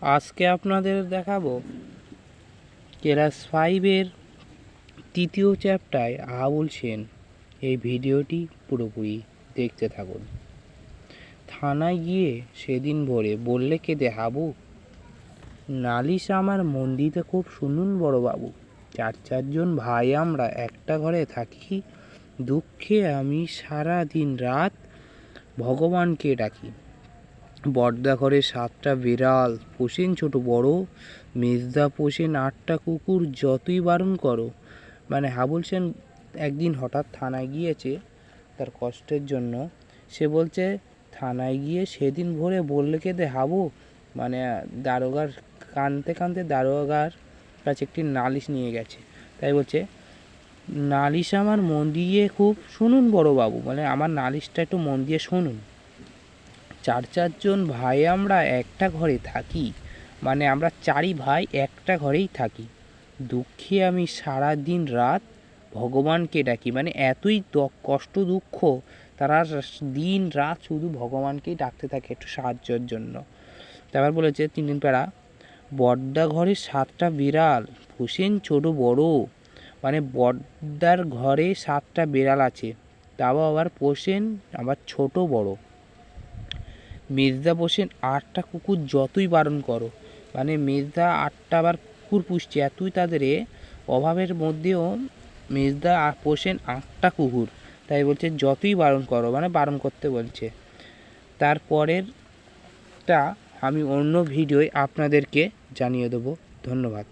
আজকে আপনাদের দেখাবো ক্লাস 5-এর তৃতীয় চ্যাপ্টার আবুল সেন। এই ভিডিওটি পুরোপুরি দেখতে থাকুন। থানায় গিয়ে সেদিন ভোরে বললে কেঁদে হাবু, নালিশ আমার মন্দিতে খুব শুনুন বড়বাবু। চারজন ভাই আমরা একটা ঘরে থাকি, দুঃখে আমি সারা দিন রাত ভগবানকে ডাকি। বড়দা ঘরে 7টা বিড়াল পোষেন ছোট বড়, মেজদা পোষেন 8টা কুকুর, যতই বারণ করো। মানে হাবুল সেন একদিন হঠাৎ থানায় গিয়েছে তার কষ্টের জন্য। সে বলছে থানায় গিয়ে সেদিন ভোরে বললে কেঁদে হাবু, মানে দারোগার কাঁদতে কাঁদতে দারোগার কাছে একটি নালিশ নিয়ে গেছে। তাই বলছে নালিশ আমার মন দিয়ে খুব শুনুন বড়বাবু, মানে আমার নালিশটা একটু মন দিয়ে শুনুন। চারজন ভাই আমরা একটা ঘরে থাকি, মানে আমরা 4 ভাই একটা ঘরেই থাকি। দুঃখে আমি সারা দিন রাত ভগবানকে ডাকি, মানে এতই কষ্ট দুঃখ তারা দিন রাত শুধু ভগবানকেই ডাকতে থাকে একটু সাহায্যের জন্য। তারপর বলেছে 3 প্যারা, বড়দা ঘরে 7টা বিড়াল পোষেন ছোট বড়, মানে বড়দার ঘরে 7টা বিড়াল আছে, তাও আবার পোষেন আবার ছোট বড়। মেজদা পোষেন 8টা কুকুর, যতই বারণ করো। মানে মেজদা 8টা আবার কুকুর পুষছে, এতই তাদের অভাবের মধ্যেও মেজদা পোষেন 8টা কুকুর। তাই বলছে যতই বারণ করো, মানে বারণ করতে বলছে। তারপরেরটা আমি অন্য ভিডিওয় আপনাদেরকে জানিয়ে দেবো। ধন্যবাদ।